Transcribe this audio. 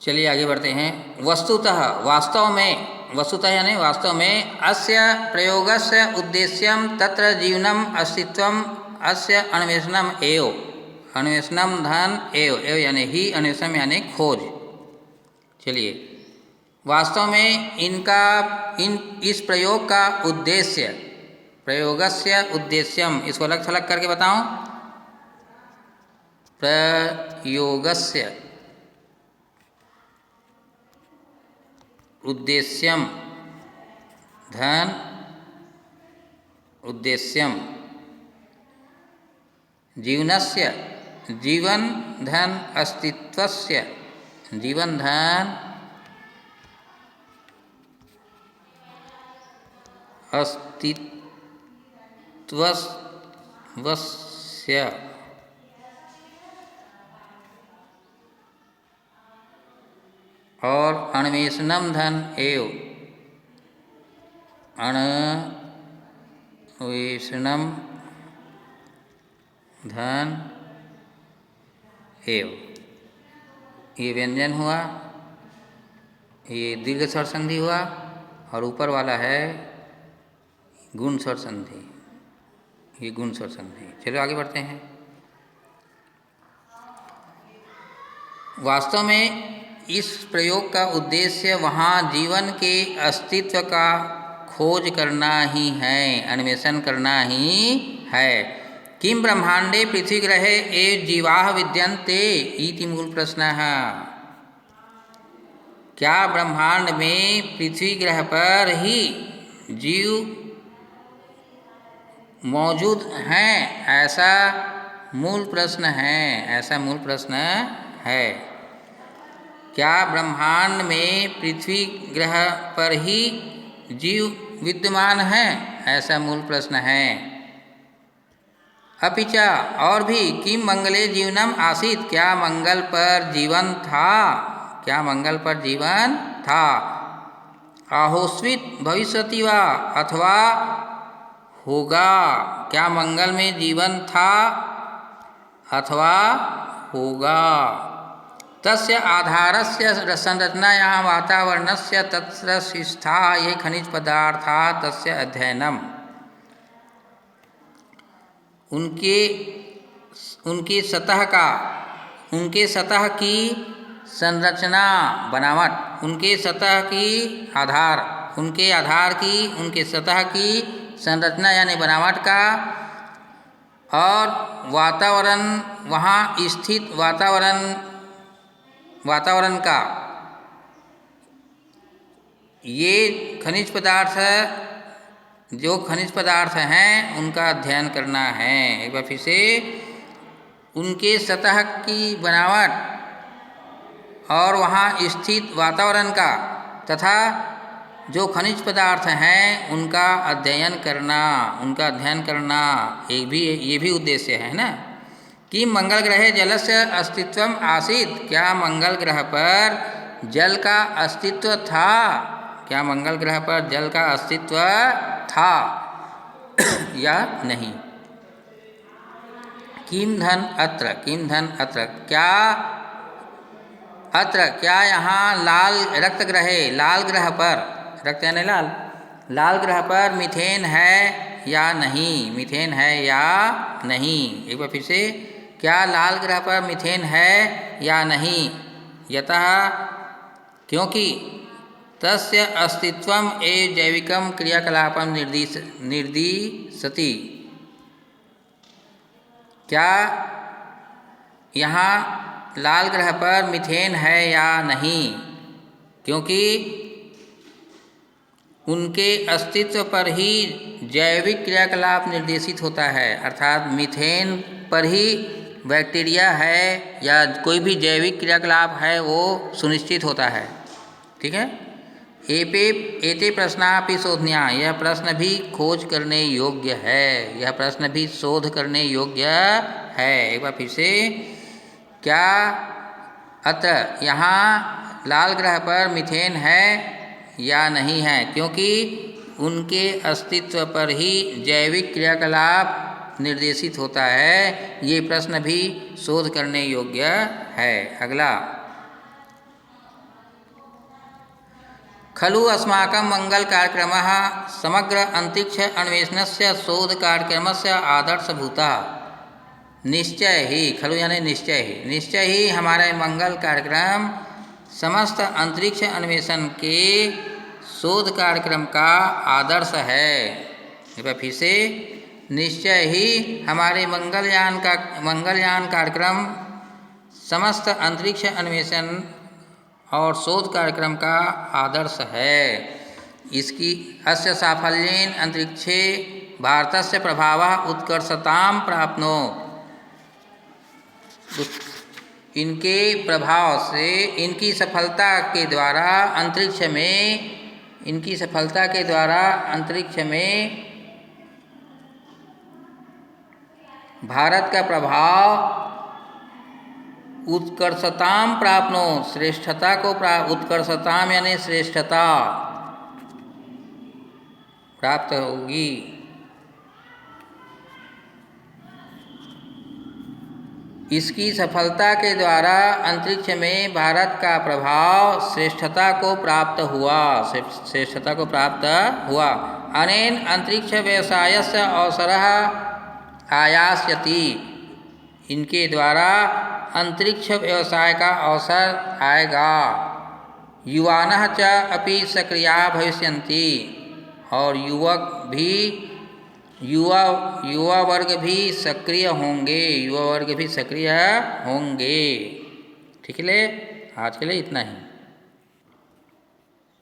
चलिए आगे बढ़ते हैं। वस्तुतः वास्तव में, वस्तुतः यानी वास्तव में, अस्य प्रयोगस्य उद्देश्यम तत्र जीवनम अस्तित्वम अस्य अन्वेषणम एव। अन्वेषणम धन एव, एव यानी ही, अन्वेषण यानी खोज। चलिए, वास्तव में इस प्रयोग का उद्देश्य, प्रयोगस्य उद्देश्यम, इसको अलग थलग करके बताऊं। प्रयोगस्य उद्देश्यम धन उद्देश्यम जीवनस्य, जीवन धन अस्तित्वस्य, जीवन धन अस्तित्वस्य और अन्वेषणम धन एव, अन्वेषणम धन एव। ये व्यंजन हुआ, ये दीर्घ स्वर संधि हुआ, और ऊपर वाला है गुण स्वर संधि, ये गुण स्वर संधि। चलो आगे बढ़ते हैं। वास्तव में इस प्रयोग का उद्देश्य वहाँ जीवन के अस्तित्व का खोज करना ही है, अन्वेषण करना ही है। किम ब्रह्मांडे पृथ्वीग्रहे एव जीवाः विद्यन्ते इति मूल प्रश्न है। क्या ब्रह्मांड में पृथ्वी ग्रह पर ही जीव मौजूद हैं, ऐसा मूल प्रश्न है, ऐसा मूल प्रश्न है। क्या ब्रह्मांड में पृथ्वी ग्रह पर ही जीव विद्यमान हैं, ऐसा मूल प्रश्न है। अपिच और भी, किम मंगले जीवनम आसीत्, क्या मंगल पर जीवन था, क्या मंगल पर जीवन था। आहोस्वित भविष्यति वा, अथवा होगा, क्या मंगल में जीवन था अथवा होगा। तस्य आधारस्य संरचनायाः वातावरणस्य तत्र शिष्टाः ये खनिज पदार्थाः तस्य अध्ययनम्। उनके सतह की संरचना, बनावट, उनके सतह की आधार, उनके आधार की, उनके सतह की संरचना यानी बनावट का, और वातावरण, वहाँ स्थित वातावरण का, ये खनिज पदार्थ, जो खनिज पदार्थ हैं उनका अध्ययन करना है। एक बार फिर से, उनके सतह की बनावट और वहाँ स्थित वातावरण का तथा जो खनिज पदार्थ हैं उनका अध्ययन करना, उनका अध्ययन करना, ये भी उद्देश्य है ना। कि मंगल ग्रहे जलस्य अस्तित्वम आसीत्, क्या मंगल ग्रह पर जल का अस्तित्व था, क्या मंगल ग्रह पर जल का अस्तित्व था या नहीं। किम धन अत्र, क्या अत्र, क्या यहाँ लाल रक्त ग्रहे, लाल ग्रह पर, रक्त यानी लाल, लाल ग्रह पर मीथेन है या नहीं, मीथेन है या नहीं। एक बार फिर से, क्या लाल ग्रह पर मीथेन है या नहीं। यतः, क्योंकि, तस्य अस्तित्वम एव जैविकम क्रियाकलापम निर्दिशति, क्या यहाँ लाल ग्रह पर मीथेन है या नहीं, क्योंकि उनके अस्तित्व पर ही जैविक क्रियाकलाप निर्देशित होता है। अर्थात मीथेन पर ही बैक्टीरिया है या कोई भी जैविक क्रियाकलाप है वो सुनिश्चित होता है। ठीक है। एते प्रश्नापि शोधनीया, यह प्रश्न भी खोज करने योग्य है, यह प्रश्न भी शोध करने योग्य है। एक बार फिर से, क्या अत्र, यहाँ लाल ग्रह पर मीथेन है या नहीं है, क्योंकि उनके अस्तित्व पर ही जैविक क्रियाकलाप निर्देशित होता है। ये प्रश्न भी शोध करने योग्य है। अगला, खलु अस्माकं मङ्गलकार्यक्रमः समग्र अंतरिक्ष अन्वेषणस्य शोधकार्यक्रमस्य आदर्शभूतः। निश्चय ही, खलु यानी निश्चय ही हमारा मंगल कार्यक्रम समस्त अंतरिक्ष अन्वेषण के शोध कार्यक्रम का आदर्श है। एक बार फिर से, निश्चय ही हमारे मंगलयान कार्यक्रम समस्त अंतरिक्ष अन्वेषण और शोध कार्यक्रम का आदर्श है। इसकी अस्य साफल्येन अंतरिक्षे भारतस्य प्रभावः उत्कर्षतां प्राप्नोत्। इनके प्रभाव से, इनकी सफलता के द्वारा अंतरिक्ष में भारत का प्रभाव उत्कर्षताम प्राप्नो, श्रेष्ठता को उत्कर्षताम यानी श्रेष्ठता प्राप्त होगी। इसकी सफलता के द्वारा अंतरिक्ष में भारत का प्रभाव श्रेष्ठता को प्राप्त हुआ। अनेन अंतरिक्ष व्यवसायस्य अवसरः आयास्यति। इनके द्वारा अंतरिक्ष व्यवसाय का अवसर आएगा। युवानः च अपि सक्रिया भविष्यन्ति। और युवा वर्ग भी सक्रिय होंगे। ठीक है, आज के लिए इतना ही।